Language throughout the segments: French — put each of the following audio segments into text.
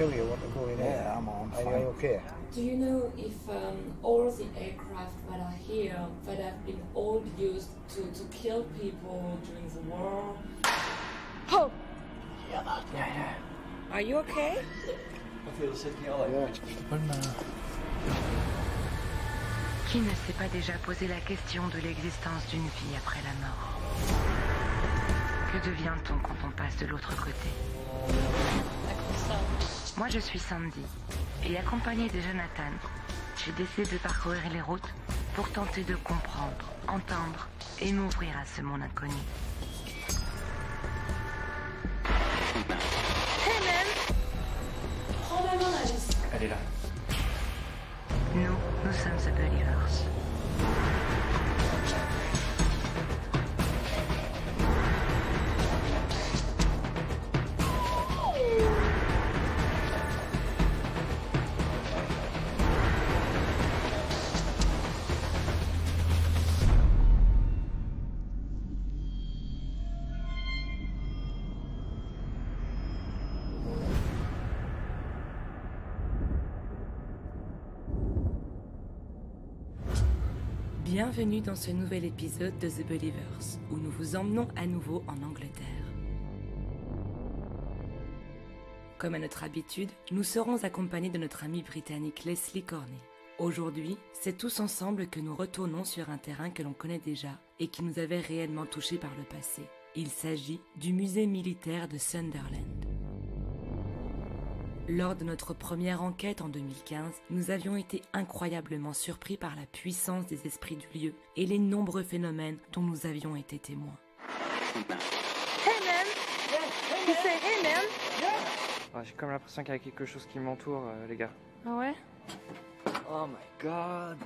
sure you want to go in here? Yeah, I'm on. Are you okay? Do you know if all the aircraft that are here that have been all used to kill people during the war? Oh! Yeah. Are you okay? I feel sick. Yeah. Qui ne s'est pas déjà posé la question de l'existence d'une vie après la mort? Que devient-on quand on passe de l'autre côté? Moi, je suis Sandy, et accompagnée de Jonathan, j'ai décidé de parcourir les routes pour tenter de comprendre, entendre et m'ouvrir à ce monde inconnu. Hey man! Prends la main, Alice. Elle est là. Nous sommes The Believers. Bienvenue dans ce nouvel épisode de The Believers, où nous vous emmenons à nouveau en Angleterre. Comme à notre habitude, nous serons accompagnés de notre amie britannique Leslie Corney. Aujourd'hui, c'est tous ensemble que nous retournons sur un terrain que l'on connaît déjà et qui nous avait réellement touchés par le passé. Il s'agit du musée militaire de Sunderland. Lors de notre première enquête en 2015, nous avions été incroyablement surpris par la puissance des esprits du lieu et les nombreux phénomènes dont nous avions été témoins. Hey man! You say hey man? J'ai comme l'impression qu'il y a quelque chose qui m'entoure, les gars. Ah ouais? Oh my god!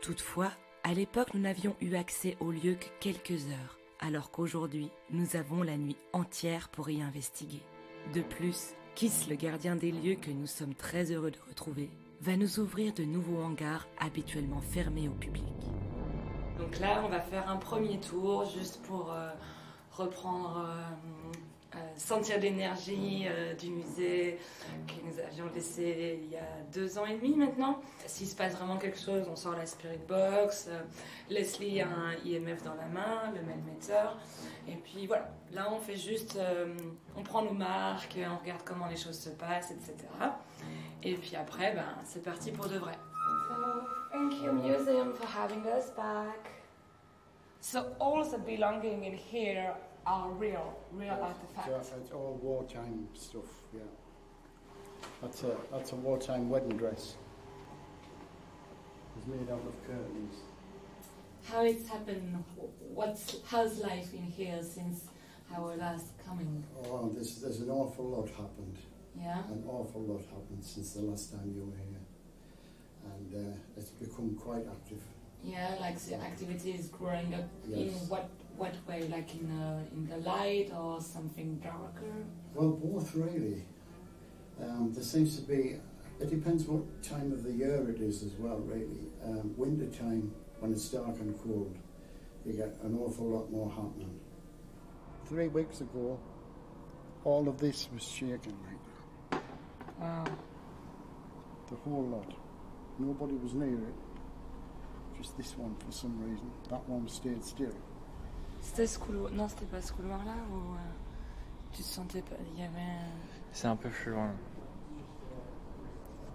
Toutefois, à l'époque, nous n'avions eu accès au lieu que quelques heures, alors qu'aujourd'hui, nous avons la nuit entière pour y investiguer. De plus, Kiss, le gardien des lieux que nous sommes très heureux de retrouver, va nous ouvrir de nouveaux hangars habituellement fermés au public. Donc là, on va faire un premier tour juste pour reprendre, sentir l'énergie du musée que nous avions laissé il y a 2 ans et demi maintenant. S'il se passe vraiment quelque chose, on sort la Spirit Box, Leslie a un IMF dans la main, le Melmeter, et puis voilà. Là, on fait juste, on prend nos marques, on regarde comment les choses se passent, etc. Et puis après, c'est parti pour de vrai. So, thank you museum for having us back. So all the belongings in here are real artifacts. It's all wartime stuff, yeah. That's a wartime wedding dress. It's made out of curtains. How it's happened? How's life in here since our last coming? Oh, there's an awful lot happened. Yeah. An awful lot happened since the last time you were here, and it's become quite active. Yeah, like the activity is growing up. Yes. In what way? Like in the light or something darker? Well, both really. There seems to be. It depends what time of the year it is as well, really. Winter time, when it's dark and cold, you get an awful lot more happening. 3 weeks ago, all of this was shaking right now. Wow. The whole lot. Nobody was near it. Just this one for some reason. That one stayed still. C'était ce couloir? Non, c'était pas ce couloir-là ou tu te sentais pas? Il y avait. C'est un peu plus loin.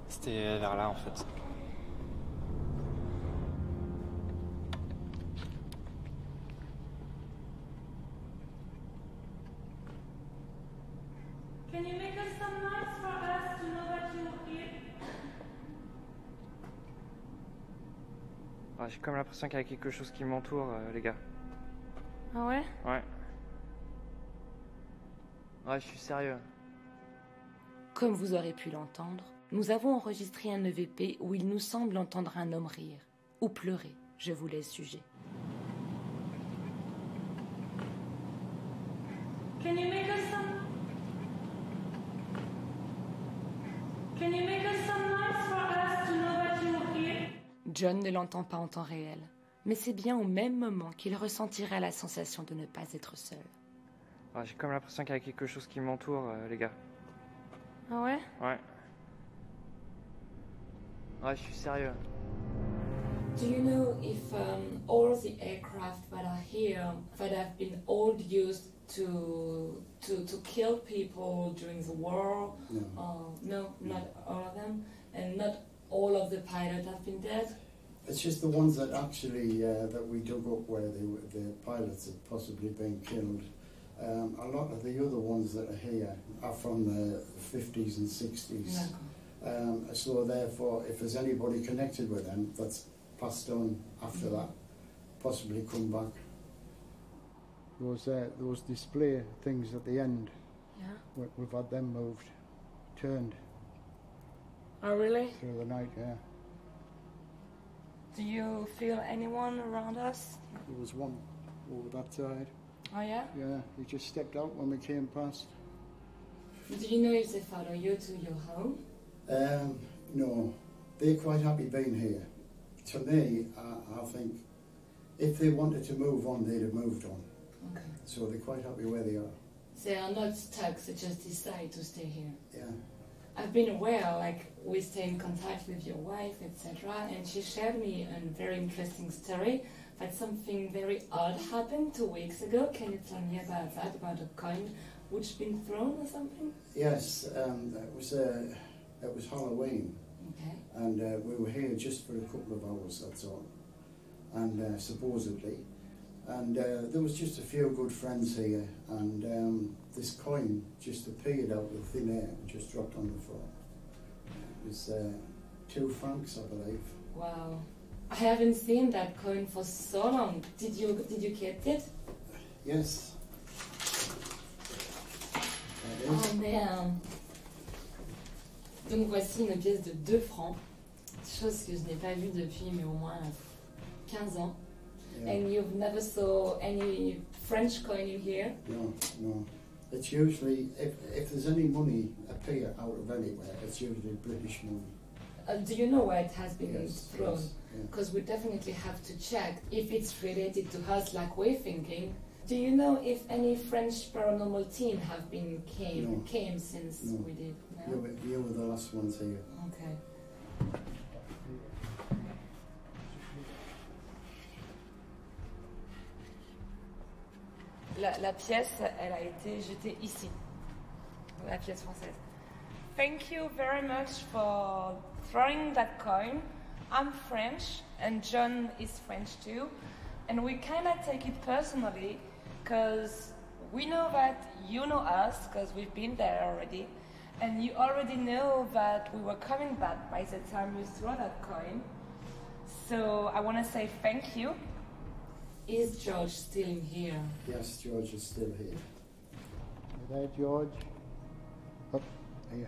C'était vers là en fait. Can you make us some noise for us to know that you're here? J'ai comme l'impression qu'il y a quelque chose qui m'entoure, les gars. Ah ouais? Ouais. Ouais, je suis sérieux. Comme vous aurez pu l'entendre, nous avons enregistré un EVP où il nous semble entendre un homme rire ou pleurer. Je vous laisse juger. Can you make us some noise for us to know that you're here? John ne l'entend pas en temps réel, mais c'est bien au même moment qu'il ressentira la sensation de ne pas être seul. J'ai comme l'impression qu'il y a quelque chose qui m'entoure, les gars. Ah ouais? Ouais. Ouais, je suis sérieux. Do you know if all the aircraft that are here that have been all used to kill people during the war? No. No, not all of them, and not all of the pilots have been dead. It's just the ones that actually that we dug up where the pilots had possibly been killed. A lot of the other ones that are here are from the 50s and 60s. So therefore, if there's anybody connected with them, that's passed on after that, possibly come back. Those display things at the end, Yeah. we've had them moved, turned Oh really? through the night, yeah. Do you feel anyone around us? There was one over that side. Oh yeah? Yeah, he just stepped out when we came past. Do you know if they follow you to your home? No, they're quite happy being here. To me, I think if they wanted to move on, they'd have moved on. Okay. So they're quite happy where they are. They are not stuck, they just decide to stay here. Yeah. I've been aware, like, we stay in contact with your wife, etc., and she shared me a very interesting story that something very odd happened 2 weeks ago. Can you tell me about that, about a coin which been thrown or something? Yes, it was Halloween, Okay. and we were here just for a couple of hours, that's all, and supposedly. And there was just a few good friends here, and this coin just appeared out of thin air and just dropped on the floor. It was 2 francs, I believe. Wow. I haven't seen that coin for so long. Did you keep it? Yes. That is. Oh merde. Donc voici une pièce de 2 francs, chose que je n'ai pas vue depuis mais au moins 15 ans. Yeah. And you've never saw any French coin in here? No, no. It's usually, if there's any money appear out of anywhere, it's usually British money. Do you know where it has been thrown? Yes, yeah. Because we definitely have to check if it's related to us like we're thinking. Do you know if any French paranormal team have been came since No. we did? No? You were the last ones here. Okay. La pièce, elle a été jetée ici, la pièce française. Thank you very much for throwing that coin. I'm French, and John is French too, and we kind of take it personally, because we know that you know us, because we've been there already, and you already know that we were coming back by the time you throw that coin. So I want to say thank you. Is George still in here? Yes, George is still here. You there, George? Up here.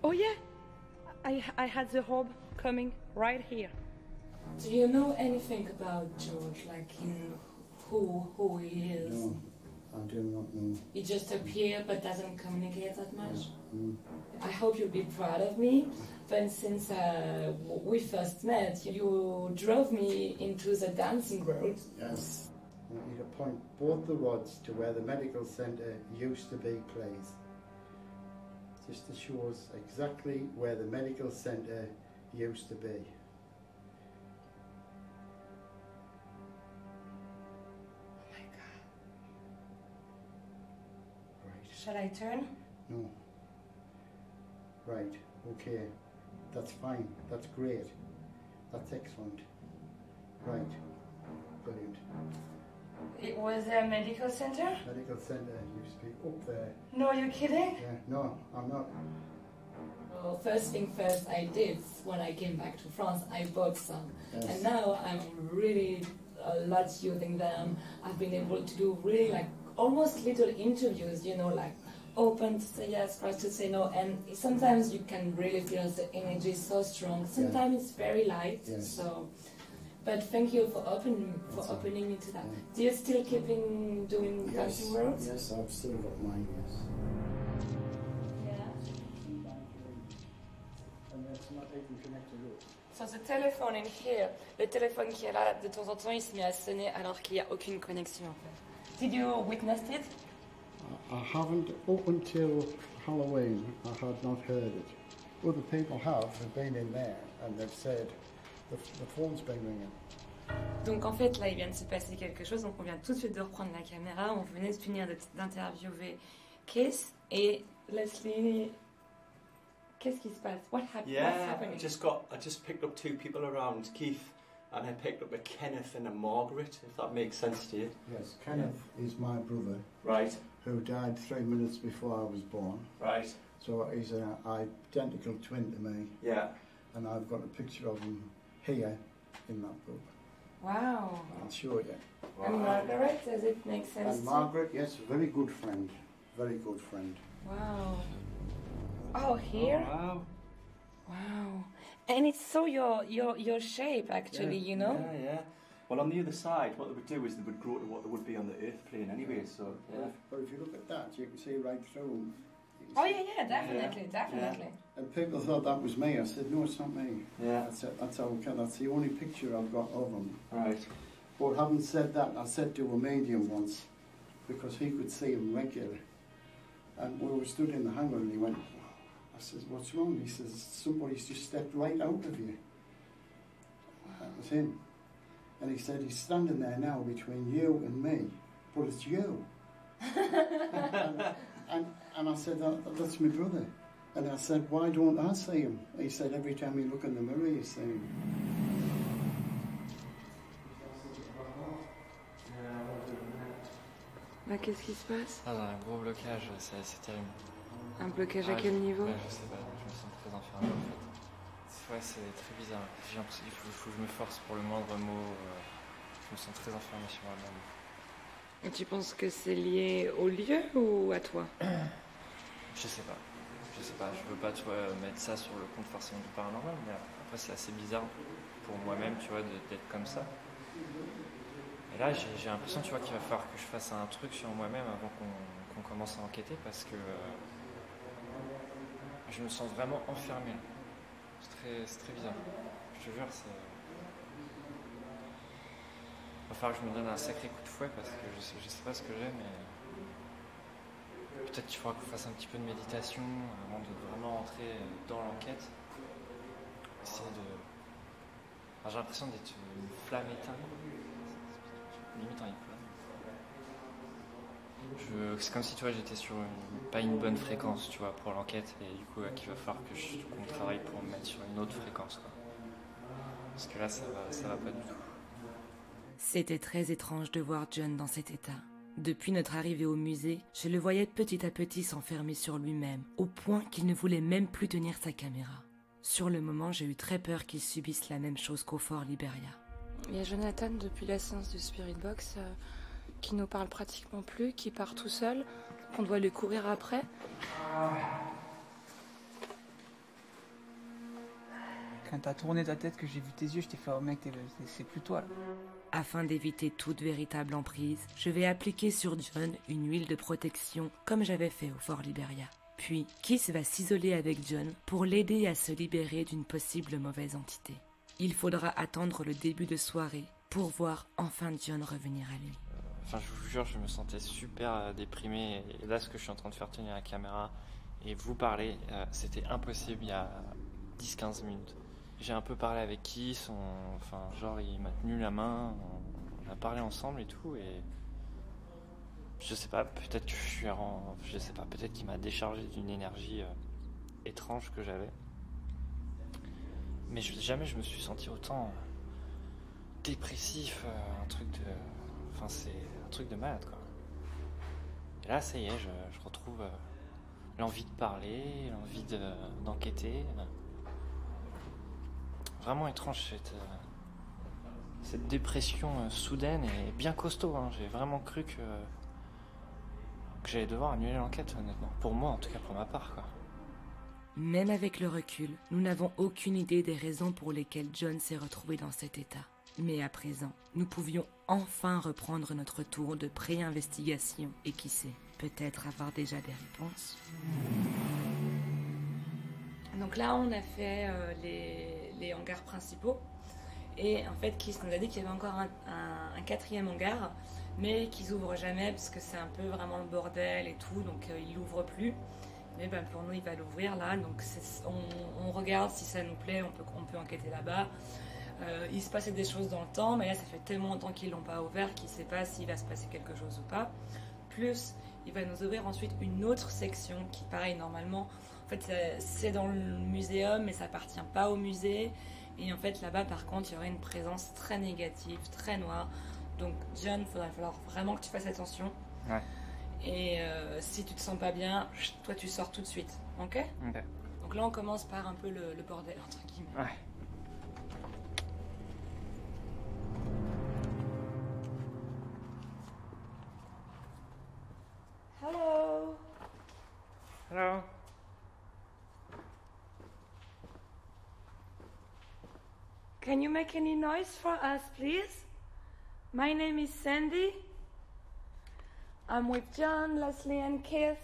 Oh yeah, I had the orb coming right here. Do you know anything about George, like who he is? No, I do not know. He just appeared but doesn't communicate that much. Mm. I hope you'll be proud of me. But since we first met, you drove me into the dancing world. Yes. I want you to point both the rods to where the medical centre used to be, please. Just to show us exactly where the medical centre used to be. Oh my God. Right. Shall I turn? No. Right. Okay. That's fine. That's great. That's excellent. Right. Brilliant. It was a medical center? Medical centre used to be up there. No, you're kidding? Yeah. No, I'm not. Well, first thing first, I did when I came back to France, I bought some. Yes. And now I'm really a lot using them. I've been able to do really like almost little interviews, you know, like open to say yes, first to say no, and sometimes you can really feel the energy is so strong. Sometimes it's very light. Yes. So, but thank you for That's opening me to that. Yeah. Do you still keep doing Yes. dancing worlds? Yes, I've still got mine. Yes. Yeah. And that's not even connected up. So the telephone in here, le téléphone qui est là, de temps en temps, il se met à sonner alors qu'il n'y a aucune connexion en fait. Did you witness it? I haven't, up until Halloween, I had not heard it. Other people have been in there and they've said the phone's been ringing. Donc en fait, là, il vient de se passer quelque chose. Donc on vient tout de suite de reprendre la caméra. On venait de finir d'interviewer Kiss et Leslie. Qu'est-ce qui se passe? What's Yeah, happening? I just picked up 2 people around, Keith, and I picked up a Kenneth and a Margaret, if that makes sense to you. Yes, Kenneth is my brother Right, who died 3 minutes before I was born. right, So he's an identical twin to me, yeah. and I've got a picture of him here in that book. Wow. I'll show you. And Margaret, does it make sense? And Margaret, yes, very good friend. Very good friend. Wow. Oh, here? Oh, wow. Wow. And it's so your shape, actually, you know? Yeah, yeah. Well, on the other side, what they would do is they would grow to what they would be on the Earth plane anyway, so, yeah. But if you look at that, you can see right through them. Oh, yeah, definitely, definitely. And people thought that was me. I said, no, it's not me. Yeah. That's okay. That's the only picture I've got of him. Right. But having said that, I said to a medium once, because he could see him regularly. And we were stood in the hangar and he went, I said, what's wrong? He says, somebody's just stepped right out of you. That was him. And he said, he's standing there now between you and me, but it's you. and I said, that's my brother. And I said, why don't I see him? He said, every time you look in the mirror, you see him. Bah, qu'est-ce qui se passe? Ah, j'ai un gros blocage, c'est terrible. Un blocage à Ah, quel niveau? Ouais, je sais pas, je me sens très enfermé en fait. Ouais, c'est très bizarre. J'ai l'impression qu'il faut que je me force pour le moindre mot. Je me sens très enfermé sur moi-même. Et tu penses que c'est lié au lieu ou à toi? Je sais pas. Je sais pas, je veux pas tu vois, mettre ça sur le compte forcément du paranormal, mais après c'est assez bizarre pour moi-même, tu vois, d'être comme ça. Et là, j'ai l'impression, tu vois, qu'il va falloir que je fasse un truc sur moi-même avant qu'on commence à enquêter, parce que je me sens vraiment enfermé. C'est très bizarre. Je te jure, c'est... Il va falloir que je me donne un sacré coup de fouet, parce que je sais pas ce que j'ai, mais... Peut-être qu'il faudra qu'on fasse un petit peu de méditation avant de vraiment entrer dans l'enquête. Essayer de... Enfin, j'ai l'impression d'être une flamme éteinte. Limite en hypnose. C'est comme si tu vois, j'étais sur pas une bonne fréquence, tu vois, pour l'enquête, et du coup qu'il va falloir qu'on travaille pour me mettre sur une autre fréquence, quoi. Parce que là ça va pas du tout. C'était très étrange de voir John dans cet état. Depuis notre arrivée au musée, je le voyais petit à petit s'enfermer sur lui-même, au point qu'il ne voulait même plus tenir sa caméra. Sur le moment, j'ai eu très peur qu'il subisse la même chose qu'au Fort Liberia. Il y a Jonathan depuis la séance de Spirit Box qui nous parle pratiquement plus, qui part tout seul, qu'on doit lui courir après. Quand t'as tourné ta tête, que j'ai vu tes yeux, je t'ai fait, oh mec, c'est plus toi là. Afin d'éviter toute véritable emprise, je vais appliquer sur John une huile de protection comme j'avais fait au Fort Liberia. Puis, Kiss va s'isoler avec John pour l'aider à se libérer d'une possible mauvaise entité. Il faudra attendre le début de soirée pour voir enfin John revenir à lui. Enfin, je vous jure, je me sentais super déprimé. Et là, ce que je suis en train de faire tenir la caméra et vous parler, c'était impossible il y a 10-15 minutes. J'ai un peu parlé avec Kiss, il m'a tenu la main, on a parlé ensemble et tout, et je sais pas, peut-être que peut-être qu'il m'a déchargé d'une énergie étrange que j'avais. Mais jamais je me suis senti autant dépressif, c'est un truc de malade, quoi. Et là, ça y est, je retrouve l'envie de parler, l'envie d'enquêter. Vraiment étrange cette dépression soudaine et bien costaud, hein. J'ai vraiment cru que j'allais devoir annuler l'enquête, honnêtement. Pour moi, en tout cas pour ma part, quoi. Même avec le recul, nous n'avons aucune idée des raisons pour lesquelles John s'est retrouvé dans cet état. Mais à présent, nous pouvions enfin reprendre notre tour de pré-investigation et qui sait, peut-être avoir déjà des réponses. Donc là, on a fait les hangars principaux Et en fait, Keith nous a dit qu'il y avait encore un quatrième hangar, mais qu'ils ouvrent jamais parce que c'est un peu vraiment le bordel et tout, donc il l'ouvre plus. Mais ben, pour nous, il va l'ouvrir là, donc on regarde si ça nous plaît, on peut enquêter là-bas. Il se passait des choses dans le temps, mais là, ça fait tellement longtemps qu'ils l'ont pas ouvert qu'il ne sait pas s'il va se passer quelque chose ou pas. Plus, il va nous ouvrir ensuite une autre section qui, pareil, normalement, en fait, c'est dans le muséum, mais ça appartient pas au musée. Et en fait, là-bas, par contre, il y aurait une présence très négative, très noire. Donc, John, il va falloir vraiment que tu fasses attention. Ouais. Et si tu te sens pas bien, toi, tu sors tout de suite. Ok? Ok. Donc là, on commence par un peu le bordel, entre guillemets. Ouais. Hello. Hello. Can you make any noise for us, please? My name is Sandy. I'm with John, Leslie, and Keith.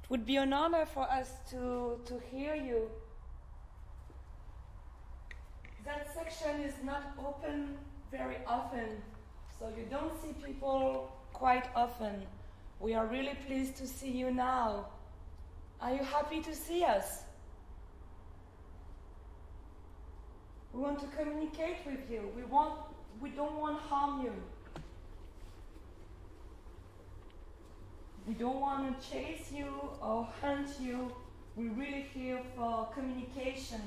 It would be an honor for us to hear you. That section is not open very often, so you don't see people quite often. We are really pleased to see you now. Are you happy to see us? We want to communicate with you. We don't want to harm you. We don't want to chase you or hunt you. We're really here for communication.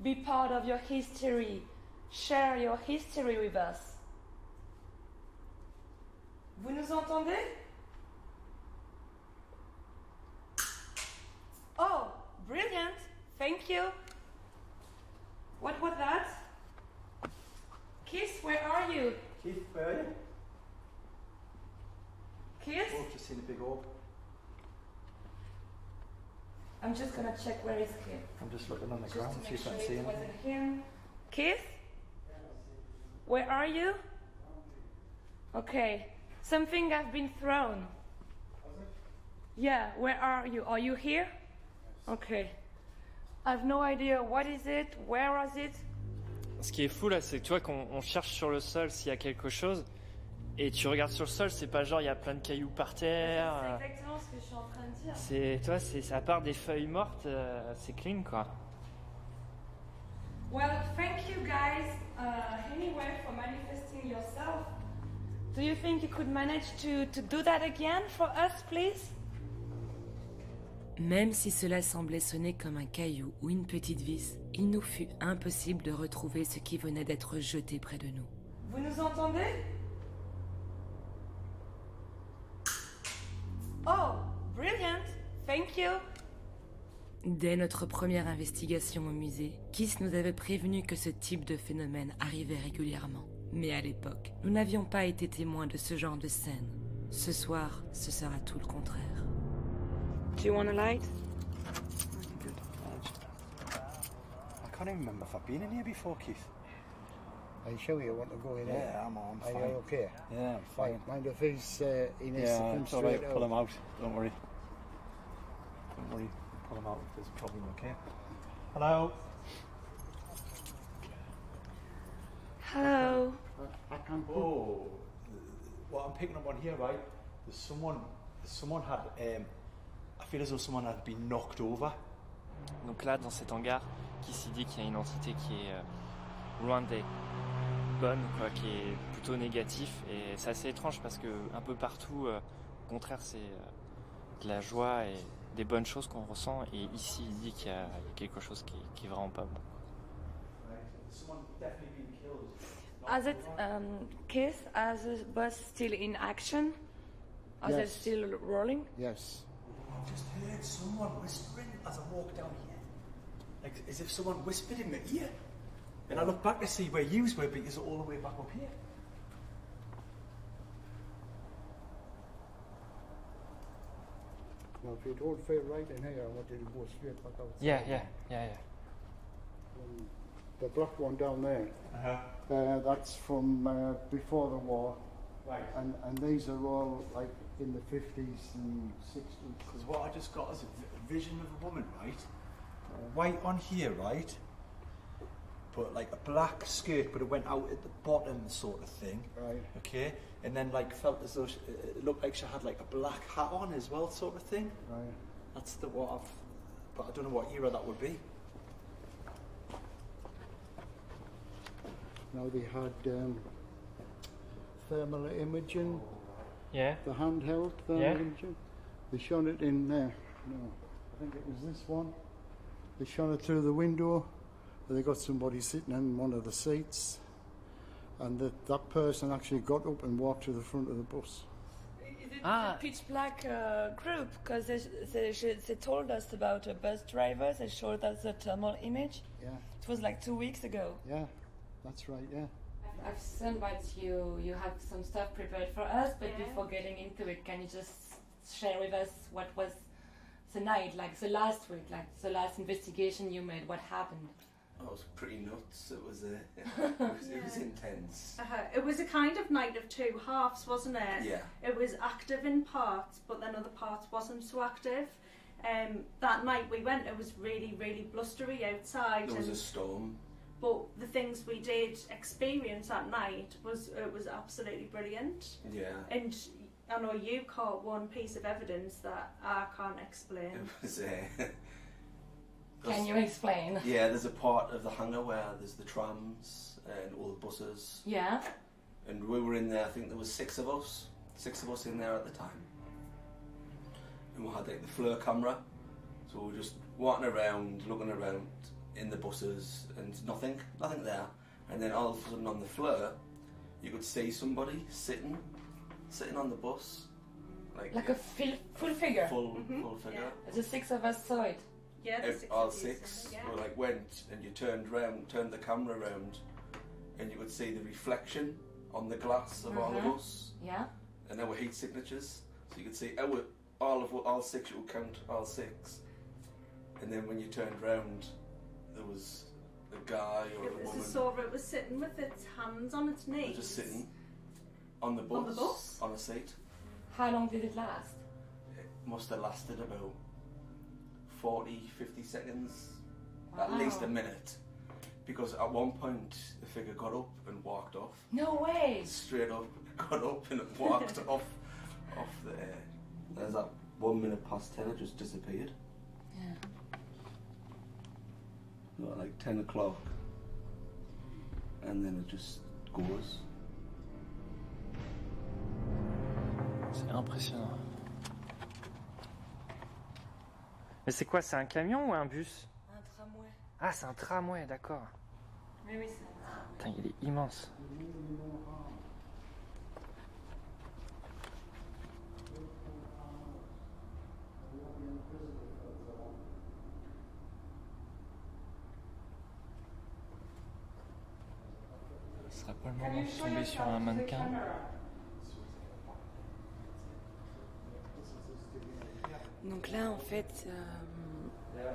Be part of your history. Share your history with us. Vous nous entendez? Oh, brilliant. Thank you. What was that? Keith, where are you? Keith, where are you? Keith? Oh, I've just seen a big orb. I'm just gonna check where is Keith. I'm just looking on the Just ground, to see make if sure I can see it anything. wasn't him. Keith? Where are you? Okay. Something has been thrown. Yeah, where are you? Are you here? Okay. I have no idea. What is it? Where was it? Ce qui est fou là, c'est que tu vois qu'on cherche sur le sol s'il y a quelque chose, et tu regardes sur le sol, c'est pas genre il y a plein de cailloux par C'est terre. exactement ce que je suis en train de dire. C'est, tu vois, c'est à part des feuilles mortes, c'est clean quoi. Well, thank you guys anyway for manifesting yourself. Do you think you could manage to do that again for us, please? Même si cela semblait sonner comme un caillou ou une petite vis, il nous fut impossible de retrouver ce qui venait d'être jeté près de nous. Vous nous entendez? Oh, brilliant! Thank you! Dès notre première investigation au musée, Keith nous avait prévenu que ce type de phénomène arrivait régulièrement. Mais à l'époque, nous n'avions pas été témoins de ce genre de scène. Ce soir, ce sera tout le contraire. Do you want a light? I can't even remember if I've been in here before, Keith. Are you sure you want to go in there? Yeah, I'm Are fine. you okay? Yeah, I'm fine. Mind if he needs to Yeah, come it's all right. straight Pull out? him out. Don't worry. Don't worry. Pull him out if there's a problem, okay? Hello? Hello. I can't put... Oh, what I'm picking up on here, right? Someone had, I feel as though someone had been knocked over. Donc là, dans cet hangar, qui s'y dit qu'il y a une entité qui est loin des bonnes, quoi, qui est plutôt négatif. Et c'est assez étrange parce que un peu partout, au contraire, c'est de la joie et des bonnes choses qu'on ressent. Et ici, il dit qu'il y a quelque chose qui est vraiment pas bon. Someone definitely been killed. Has it, Keith, has the bus still in action? Is it Yes. still rolling? Yes. I've just heard someone whispering as I walked down here. Like as if someone whispered in my ear. And I look back to see where yous were, but yous are all the way back up here. Now, if you don't feel right in here, I want you to go straight back out. Yeah. The black one down there, Uh-huh. that's from before the war. Right. And these are all like in the 50s and 60s. Because what I just got is a vision of a woman, right? White on here, right? but like a black skirt, but it went out at the bottom, sort of thing. Right. Okay, and then like felt as though it looked like she had like a black hat on as well, sort of thing. Right. That's what I've, but I don't know what era that would be. Now they had thermal imaging, Yeah. the handheld thermal Yeah. imaging. They shone it in there. No, I think it was this one. They shone it through the window. They got somebody sitting in one of the seats, and that person actually got up and walked to the front of the bus. Is it Ah. a pitch black group? Because they told us about a bus driver. They showed us the thermal image. Yeah, It was like 2 weeks ago. yeah, that's right. Yeah. I've seen that you have some stuff prepared for us, but Yeah. before getting into it, can you just share with us what was the night, like the last week, like the last investigation you made? What happened? Oh, it was pretty nuts. It was it was intense. It was a kind of night of two halves, wasn't it? Yeah. It was active in parts, but then other parts wasn't so active. That night we went, it was really, really blustery outside. There was a and, storm. but the things we did experience that night was absolutely brilliant. Yeah. And I know you caught one piece of evidence that I can't explain. It was. Can you explain? Yeah, there's a part of the hangar where there's the trams and all the buses, Yeah. and we were in there. I think there was six of us in there at the time, and we had like the FLIR camera, so we were just walking around, looking around in the buses, and nothing there. And then all of a sudden on the FLIR, you could see somebody sitting on the bus, Like a full figure. full figure. Yeah. The six of us saw it. Yeah, the six All of you six said it, yeah. were like went, and you turned the camera around, and you could see the reflection on the glass of all of us, Yeah. and there were heat signatures, so you could see all six. You would count all six, and then when you turned round, there was a guy or a It was woman a saw it was sitting with its hands on its knees. just sitting on the bus, On the bus? on a seat. How long did it last? It must have lasted about 40-50 seconds, Wow. at least a minute, because at one point the figure got up and walked off. No way. Straight up, got up and walked off the air. There's that 1 minute past 10, it just disappeared. Yeah. About like 10 o'clock, and then it just goes. C'est impressionnant. Mais c'est quoi? C'est un camion ou un bus? Un tramway. Ah, c'est un tramway, d'accord. Mais oui, c'est un tramway. Putain, il est immense. Ce serait pas le moment de tomber sur un mannequin. Donc là, en fait,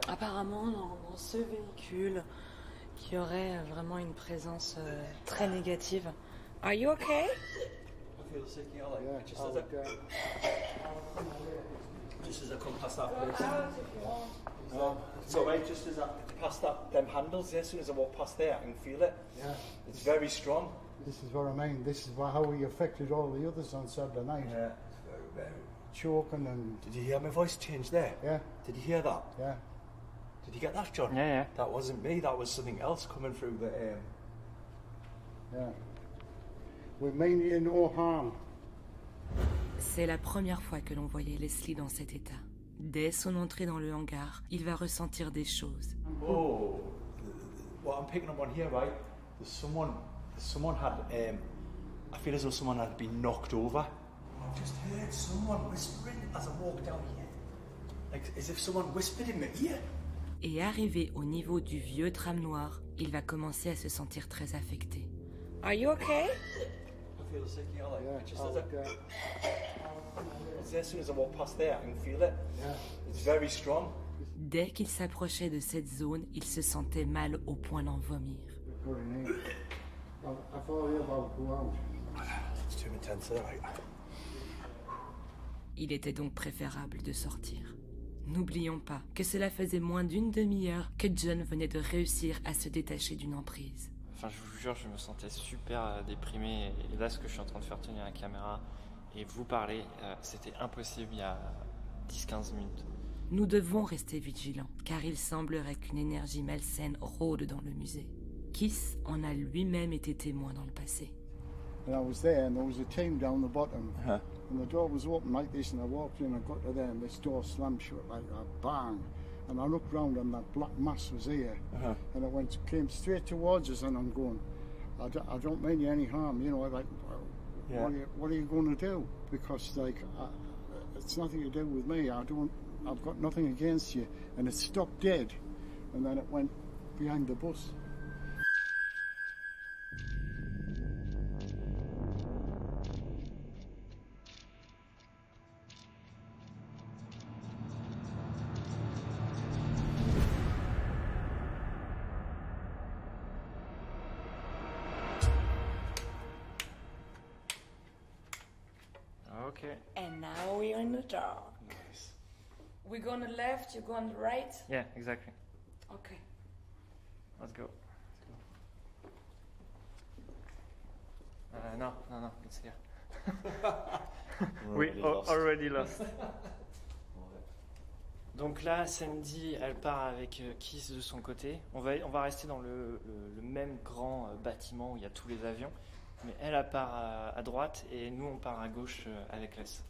apparemment, dans ce véhicule, qui aurait vraiment une présence très négative. Are you okay? I feel sick, you know, like Yeah, just as I come past that place. It's alright, just as I pass them handles, as soon as I walk past there, I can feel it. Yeah. It's very strong. This is what I mean. This is how we affected all the others on Saturday night. Yeah. Choking and Did you hear my voice change there? yeah, Did you hear that? yeah. Did you get that, John? Yeah, yeah. That wasn't me, that was something else coming through the... Yeah. We mean you no harm. C'est la première fois que l'on voyait Leslie dans cet état. Dès son entrée dans le hangar, il va ressentir des choses. Oh, what I'm picking up on here, right? Someone had, I feel as though someone had been knocked over. I just heard someone whispering as I walked down here. Like, as if someone whispered in my ear. Et arrivé au niveau du vieux tram noir, il va commencer à se sentir très affecté. Are you okay? I feel sick, you know, like, Yeah, just oh, as soon as I walk past there, I can feel it. yeah. It's very strong. Dès qu'il s'approchait de cette zone, il se sentait mal au point d'en vomir. Put it in. I thought you about go out. It's too intense, right? Il était donc préférable de sortir. N'oublions pas que cela faisait moins d'une demi-heure que John venait de réussir à se détacher d'une emprise. Enfin, je vous jure, je me sentais super déprimé. Et là, ce que je suis en train de faire tenir la caméra et vous parler, c'était impossible il y a 10-15 minutes. Nous devons rester vigilants, car il semblerait qu'une énergie malsaine rôde dans le musée. Kiss en a lui-même été témoin dans le passé. And I was there, and there was a team down the bottom, and the door was open like this, and I walked in, I got to there, and this door slammed shut like a bang, and I looked round, and that black mass was here, and it came straight towards us, and I'm going, I don't mean you any harm, you know, like, what are you going to do? Because like, it's nothing to do with me. I've got nothing against you, and it stopped dead, and then it went behind the bus. Okay. And now we're in the dark. Nice. We go on the left, you go on the right? Yeah, exactly. Okay. Let's go. No, it's here. We already lost. Donc là, Sandy, elle part avec Kiss de son côté. On va rester dans le même grand bâtiment où il y a tous les avions. Mais elle part à droite et nous, on part à gauche avec Les.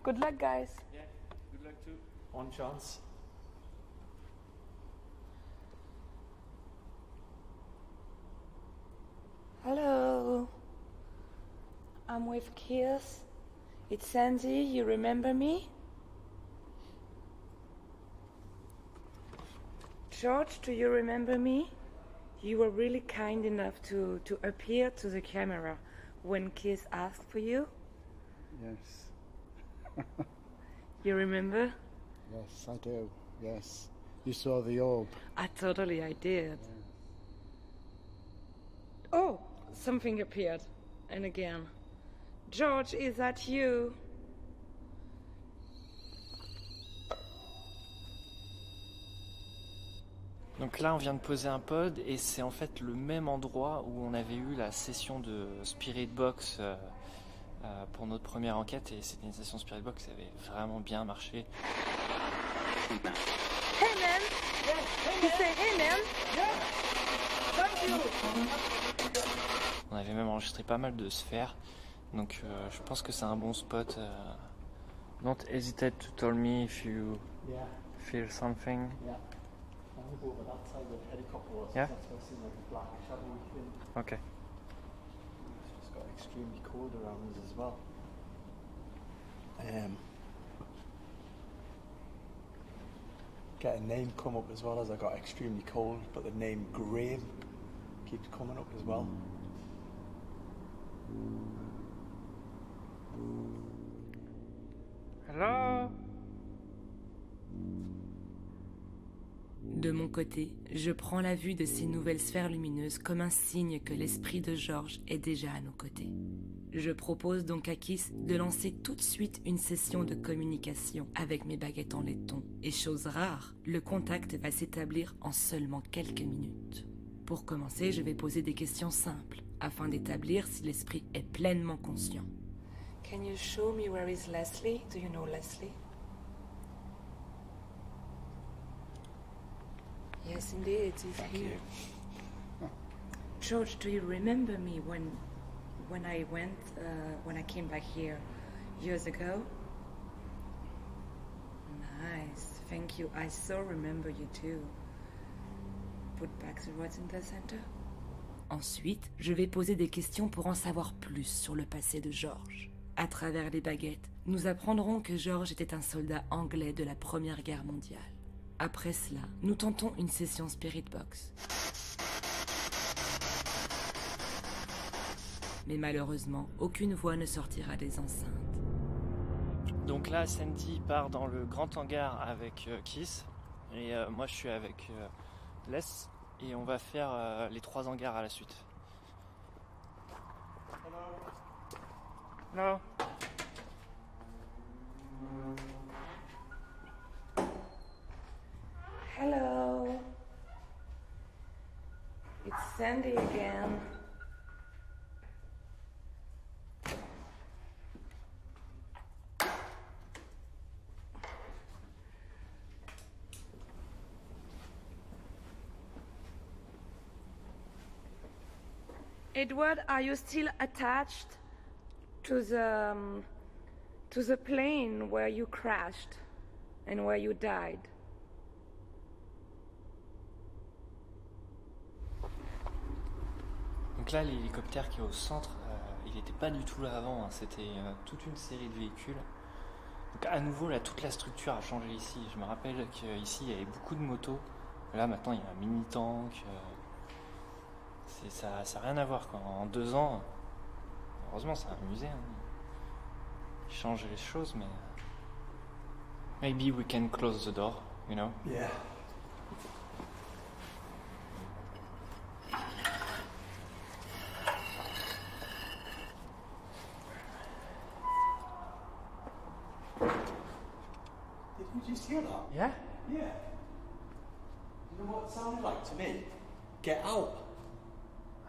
Good luck, guys. Yeah, good luck too. On chance. Hello. I'm with Kiss. It's Sandy. You remember me? George, do you remember me? You were really kind enough to appear to the camera when Kiss asked for you. Yes. You remember? Yes, I do. Yes. You saw the orb. I did. Oh, something appeared. And again. George, is that you? Donc là, on vient de poser un pod et c'est en fait le même endroit où on avait eu la session de Spirit Box pour notre première enquête. Et c'était une session Spirit Box qui avait vraiment bien marché. Hey man! You say hey man? On avait même enregistré pas mal de sphères. Donc je pense que c'est un bon spot. Don't hesitate to tell me if you feel something. Yeah. I'm going to go over that side where the helicopter was. Yeah? That's where I see like a black shadowy thing. Okay. It's just got extremely cold around us as well. Get a name come up as well as I got extremely cold, but the name Graham keeps coming up as well. Hello? De mon côté, je prends la vue de ces nouvelles sphères lumineuses comme un signe que l'esprit de George est déjà à nos côtés. Je propose donc à Kiss de lancer tout de suite une session de communication avec mes baguettes en laiton. Et chose rare, le contact va s'établir en seulement quelques minutes. Pour commencer, je vais poser des questions simples, afin d'établir si l'esprit est pleinement conscient. Can you show me where is Leslie? Do you know Leslie? Yes, indeed, it's here. George, do you remember me when I came back here years ago? Nice, thank you. I so remember you too. Put back the rods in the center. Ensuite, je vais poser des questions pour en savoir plus sur le passé de George. À travers les baguettes, nous apprendrons que George était un soldat anglais de la Première Guerre mondiale. Après cela, nous tentons une session Spirit Box. Mais malheureusement, aucune voix ne sortira des enceintes. Donc là, Sandy part dans le grand hangar avec Kiss. Et moi, je suis avec Les. Et on va faire les 3 hangars à la suite. Hello. Hello. It's Sandy again. Edward, are you still attached to the plane where you crashed and where you died? Donc là, l'hélicoptère qui est au centre, il n'était pas du tout là avant, hein. C'était toute une série de véhicules. Donc à nouveau, là, toute la structure a changé ici. Je me rappelle qu'ici, il y avait beaucoup de motos. Là, maintenant, il y a un mini-tank. Ça n'a rien à voir, quoi. En 2 ans, heureusement, c'est un musée. Hein. Ils changent les choses, mais... Maybe we can close the door, you know? Yeah. Did you just hear that? Yeah? Yeah. You know what it sounded like to me? Get out.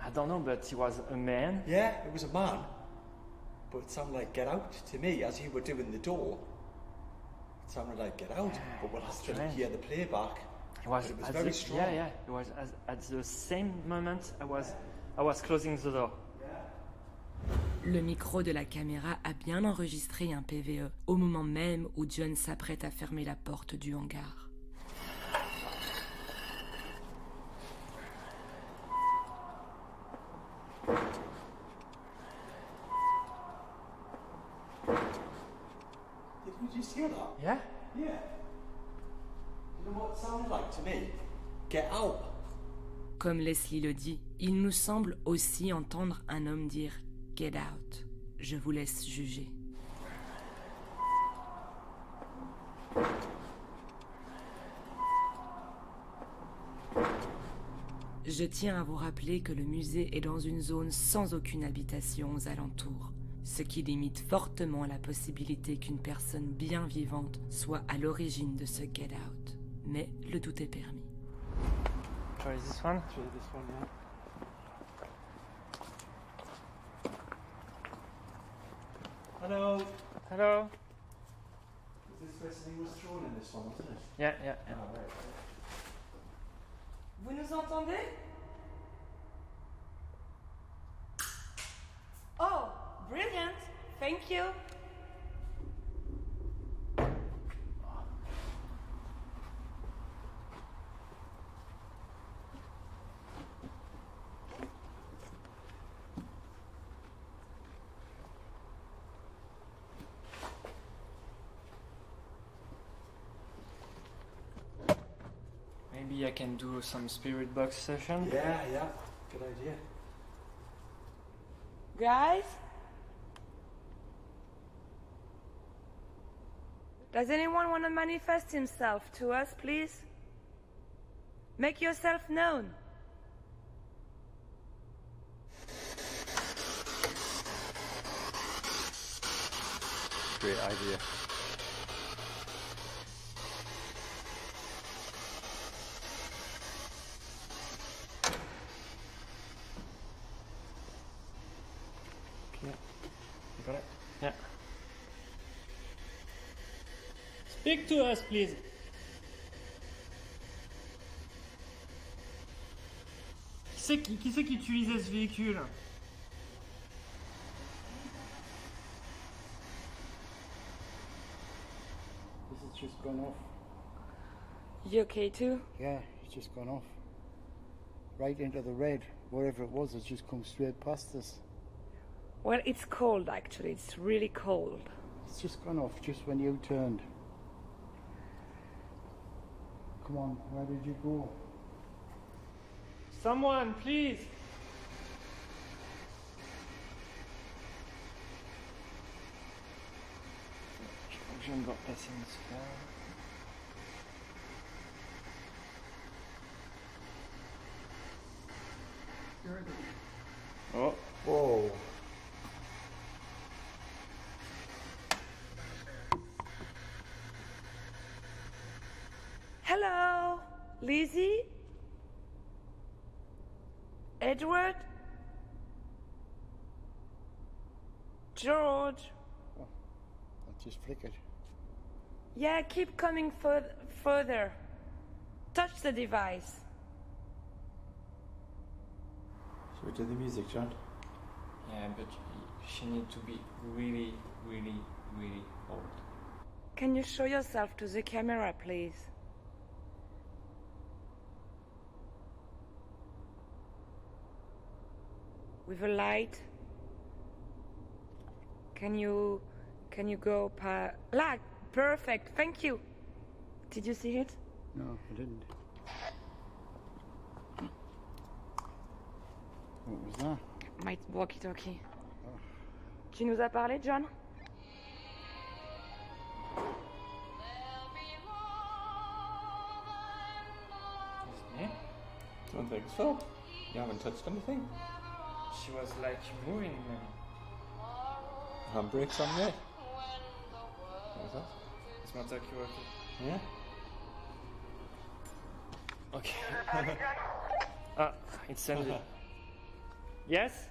I don't know, but he was a man. Yeah, it was a man. But it sounded like get out to me as you were doing the door. It sounded like get out, but we'll have to strange. hear the playback. It was, It was at very the, strong. Yeah, it was at the same moment I was closing the door. Le micro de la caméra a bien enregistré un PVE au moment même où John s'apprête à fermer la porte du hangar. Did you just hear that? Yeah? Yeah. You know what it sounded like to me? Get out. Comme Leslie le dit, il nous semble aussi entendre un homme dire « Get out ». Je vous laisse juger. Je tiens à vous rappeler que le musée est dans une zone sans aucune habitation aux alentours, ce qui limite fortement la possibilité qu'une personne bien vivante soit à l'origine de ce get out. Mais le doute est permis. Try this one? Try this one, yeah. Hello. Hello? Is this person who was thrown in this one, wasn't it? Yeah. Oh, right. Vous nous entendez? Oh, brilliant! Thank you! Maybe I can do some spirit box session. Yeah, good idea. Guys? Does anyone want to manifest himself to us, please? Make yourself known. Great idea. You got it? Yeah. Speak to us, please. Qui c'est qui utilisait ce véhicule? This has just gone off. You okay too? Yeah, it's just gone off. Right into the red. Wherever it was, it's just come straight past us. Well, it's cold actually. It's really cold. It's just gone off just when you turned. Come on, where did you go? Someone, please. Je crois que je viens de voir passer une sphère. Oh. Whoa. Hello! Lizzie? Edward? George? Oh, that just flickered. Yeah, keep coming further. Touch the device. Should we do the music, John? Yeah, but she needs to be really, really, really old. Can you show yourself to the camera, please? With a light. Can you go like perfect. Thank you. Did you see it? No, I didn't. What was that? My walkie-talkie. Tu nous as parlé, John? Me? Don't think so. You haven't touched anything. She was like moving. Handbrake's on there. What was that? It's my talkie-walkie. Yeah? Okay. Ah, it's Sandy. Yes?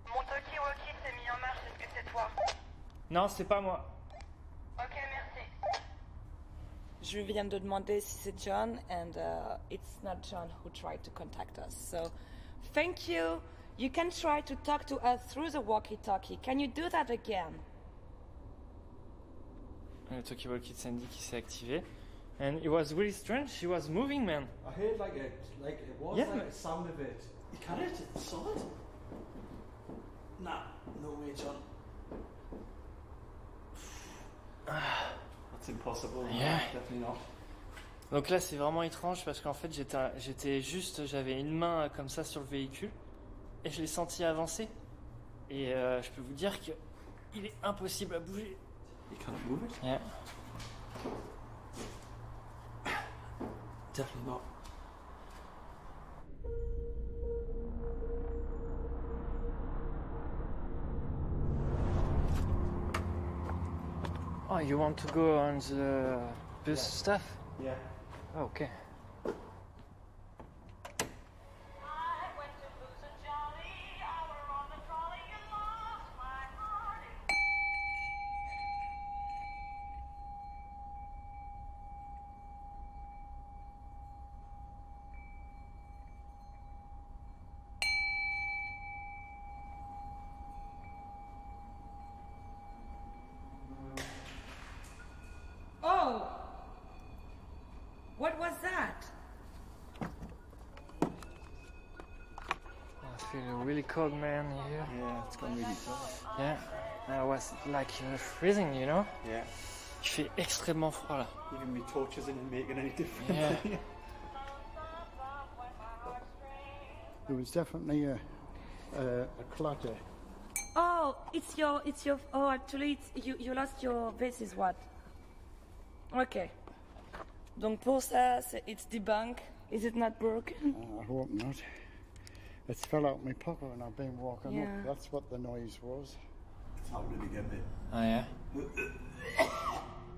Mon talkie-walkie s'est mis en marche, est-ce que c'est toi? Non, c'est pas moi. Ok, merci. Je viens de demander si c'est John, and it's not John who tried to contact us. So, thank you. You can try to talk to us through the walkie-talkie. Can you do that again? Le talkie-walkie de Sandy qui s'est activé. And it was really strange. She was moving, man. I heard like it was Yeah. like a sound of it. You can it? It's solid. Nah, no way, John. That's impossible. Yeah. Definitely not. Donc là, c'est vraiment étrange parce qu'en fait, j'avais une main comme ça sur le véhicule et je l'ai senti avancer. Et je peux vous dire que il est impossible à bouger. You cannot move it? Yeah. Definitely not. Oh, you want to go on the bus stuff? Yeah. Oh, okay. Oh! What was that? I feel really cold, man, here. Yeah, it's gone really cold. Yeah. I was like freezing, you know? Yeah. Il fait extrêmement froid là. Even my torch isn't making any difference. Yeah. There was definitely a clatter. Oh, it's your. Oh, actually, you lost your vase, is what? Okay. Donc pour ça, it's debunked. Is it not broken? I hope not. It's fell out my pocket and I've been walking Yeah. up. That's what the noise was. It's happening again, mate. Ah yeah?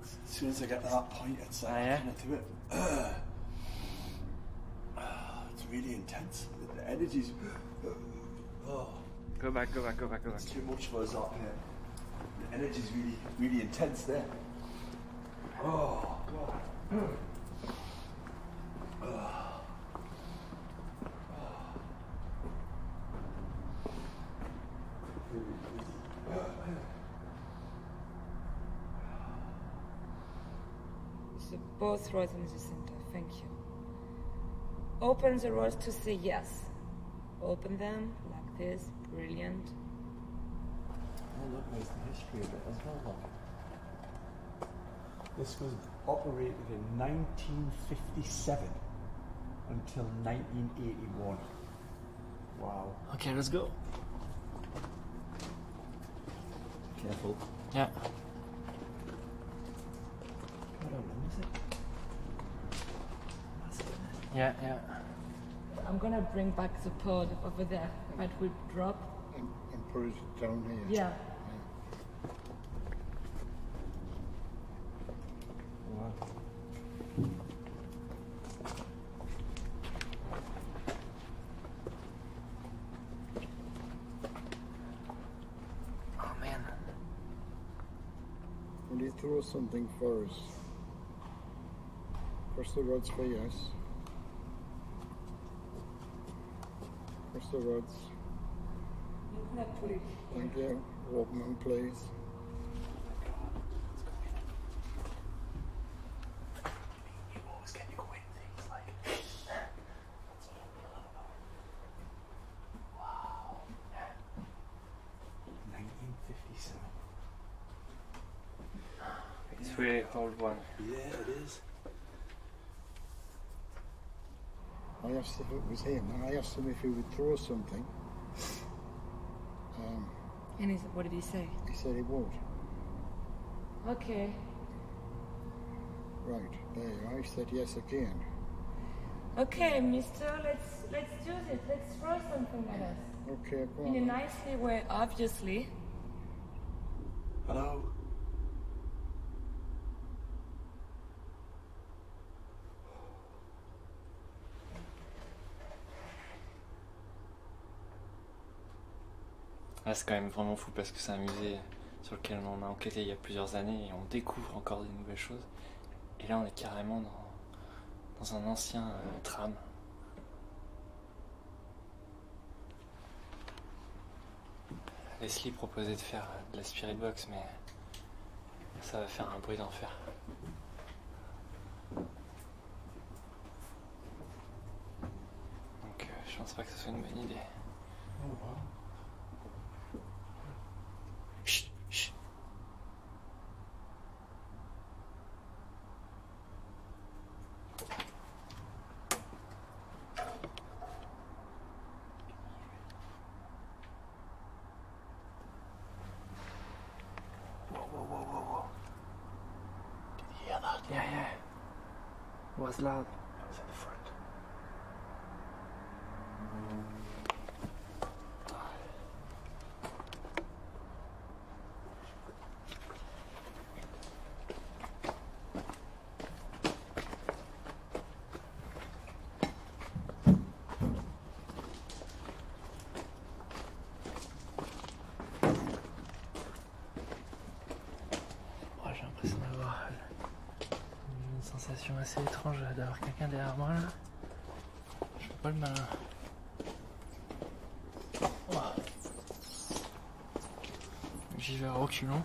As soon as I get to that point, it's like, yeah? I can't do it. It's really intense. The energy's... Go back, go back, go back, go back. It's too much for us up here. The energy's really, really intense there. Oh. So both rows in the center. Thank you. Open the rows to say yes. Open them like this. Brilliant. Oh, look, there's the history of it as well. Look. This was operated in 1957 until 1981. Wow. Okay, let's go. Careful. Yeah. I don't know, is it? That's it. Yeah, yeah. I'm gonna bring back the pod over there. That will drop. And put it down here. Yeah. Wow. throw something for us? Cross the roads for yes. Cross the roads. Thank you. Walkman, please. You always get your win things like. Wow. 1957. It's really old one. Yeah, it is. I asked if it was him, and I asked him if he would throw something. And what did he say? He said he would. Okay. Right, there you are. He said yes again. Okay, mister, let's do this. Let's throw something at us. Okay, go In a on. nicely way, obviously. Hello. Là, c'est quand même vraiment fou parce que c'est un musée sur lequel on a enquêté il y a plusieurs années et on découvre encore des nouvelles choses. Et là, on est carrément dans un ancien tram. Leslie proposait de faire de la spirit box, mais ça va faire un bruit d'enfer. Donc, je pense pas que ce soit une bonne idée. Chut, chut. Whoa. Did you hear that? Yeah. It was loud. That was at the front. J'ai l'impression d'avoir une sensation assez étrange d'avoir quelqu'un derrière moi là. Je fais pas le malin. J'y vais à reculons.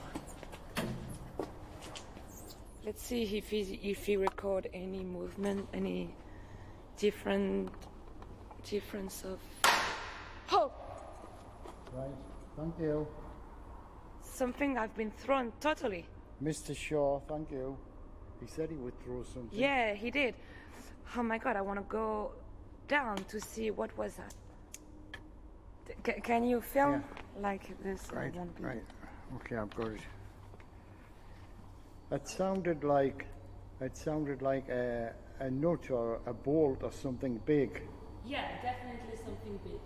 Let's see if he record any movement, any difference of. Oh, Right, thank you. something I've been thrown totally. Mr. Shaw, thank you. He said he would throw something. Yeah, he did. Oh my god, I want to go down to see what was that. Can you film like this? I won't be- Right. Okay, I've got it. It sounded like a nut or a bolt or something big. Yeah, definitely something big.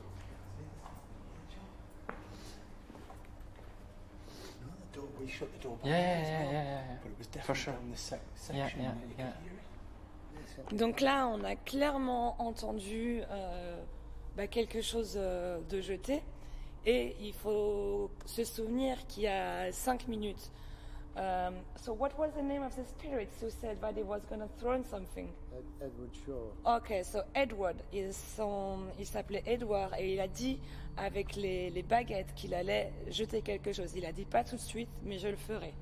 No, the door. We shut the door behind Yeah, us as well. yeah. But it was For definitely sure. down the section Yeah, that you yeah. could hear it. Donc là, on a clairement entendu quelque chose de jeté. Et il faut se souvenir qu'il y a 5 minutes. So what was the name of the spirit who said that he was going to throw something? Edward Shaw. Ok, so Edward, il s'appelait Edward et il a dit avec les baguettes qu'il allait jeter quelque chose. Il a dit pas tout de suite, mais je le ferai.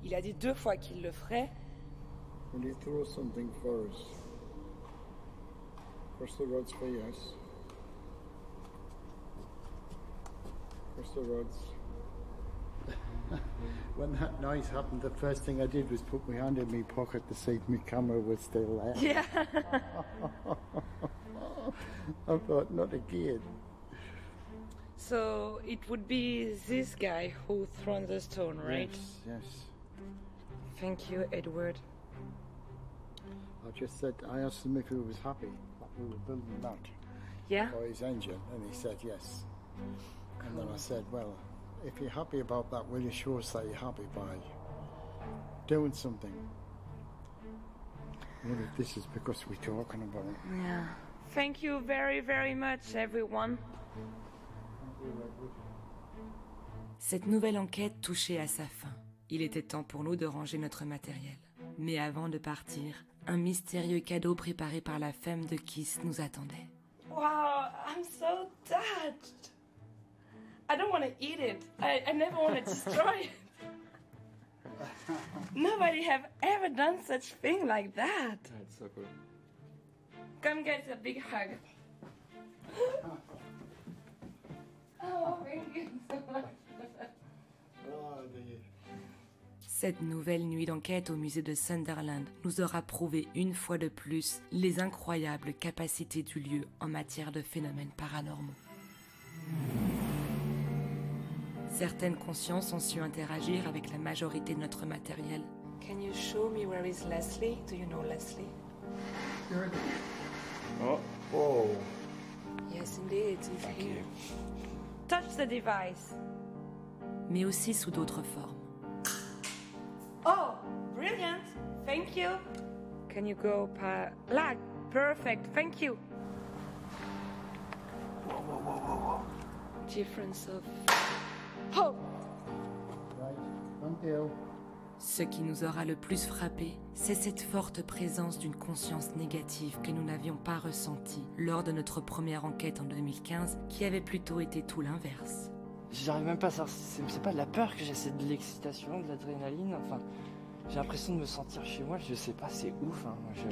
Il a dit 2 fois qu'il le ferait. Will you throw something for us? Cross the roads for yes. Cross the roads. When that noise happened, the first thing I did was put my hand in my pocket to see if my camera was still there. Yeah. I thought, not again. So it would be this guy who thrown the stone, right? Yes. Thank you, Edward. I just said, I asked him if he was happy that we were building that Yeah? for his engine, and he said yes. And then I said, well, if you're happy about that, will you show us that you're happy by doing something? Well, if this is because we're talking about it. Yeah. Thank you very, very much, everyone. Cette nouvelle enquête touchait à sa fin. Il était temps pour nous de ranger notre matériel. Mais avant de partir, un mystérieux cadeau préparé par la femme de Kiss nous attendait. Wow, I'm so touched. I don't want to eat it. I never want to destroy it. Nobody have ever done such thing like that. It's so cool. Come get a big hug. Oh, thank you so much. Oh, dear. Cette nouvelle nuit d'enquête au musée de Sunderland nous aura prouvé une fois de plus les incroyables capacités du lieu en matière de phénomènes paranormaux. Certaines consciences ont su interagir avec la majorité de notre matériel. Can you show me where is Leslie? Do you know Leslie? Oh, Oh, Yes, indeed, he's here. Touch the device. Mais aussi sous d'autres formes. Oh, brilliant. Thank you. Can you go like perfect. Thank you. Whoa. Difference of oh. right. Thank you. Ce qui nous aura le plus frappé, c'est cette forte présence d'une conscience négative que nous n'avions pas ressentie lors de notre première enquête en 2015, qui avait plutôt été tout l'inverse. j'arrive même pas à savoir, c'est pas de la peur que j'ai, c'est de l'excitation, de l'adrénaline, enfin, j'ai l'impression de me sentir chez moi, je sais pas, c'est ouf, hein, moi je...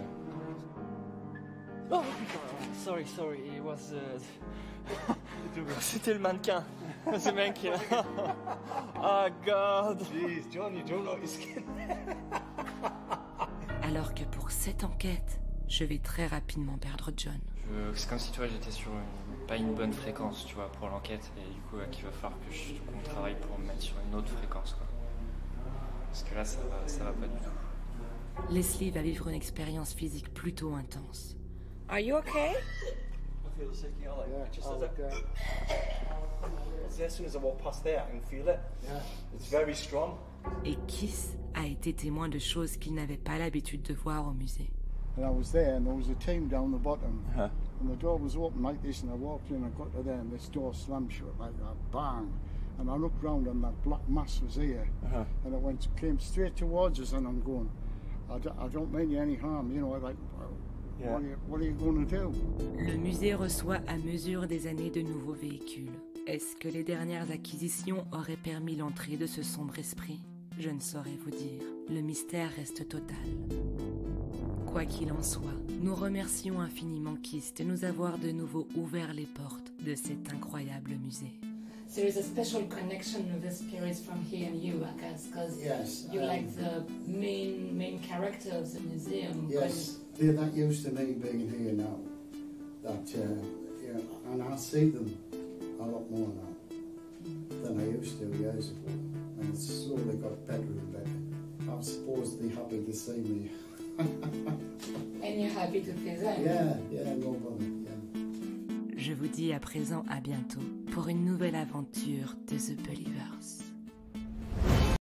Oh putain, sorry, it was... C'était le mannequin, ce mec. Oh god. Jeez, John, you don't know his skin. Alors que pour cette enquête, je vais très rapidement perdre John. C'est comme si, tu vois, j'étais sur pas une bonne fréquence, tu vois, pour l'enquête, et du coup, qu'il va falloir qu'on travaille pour me mettre sur une autre fréquence, quoi. Parce que là, ça va pas du tout. Leslie va vivre une expérience physique plutôt intense. Are you okay? I feel sick, you know, like, Yeah, just oh, as soon as I walk past there, I can feel it. Yeah. It's very strong. Et Kiss a été témoin de choses qu'il n'avait pas l'habitude de voir au musée. And I was there, and there was a team down the bottom, Uh-huh. and the door was open like this, and I walked in, I got to there, and this door slammed shut like that, bang. And I looked round, and that black mass was here, Uh-huh. and it came straight towards us, and I'm going, I don't mean you any harm, you know, like, Yeah. what are you going to do? Le musée reçoit à mesure des années de nouveaux véhicules. Est-ce que les dernières acquisitions auraient permis l'entrée de ce sombre esprit? Je ne saurais vous dire. Le mystère reste total. Quoi qu'il en soit, nous remercions infiniment Kiss de nous avoir de nouveau ouvert les portes de cet incroyable musée. There is a special connection with the spirits from here and you, I guess, because Yes, you're like the main character of the museum. Yes, they're that used to me being here now, that, yeah, and I see them a lot more now than I used to years ago, and it's slowly got better and better. I'm supposed to be happy to see me. And you're happy to see them. Yeah, no bother, yeah. Je vous dis à présent à bientôt pour une nouvelle aventure de The Believers.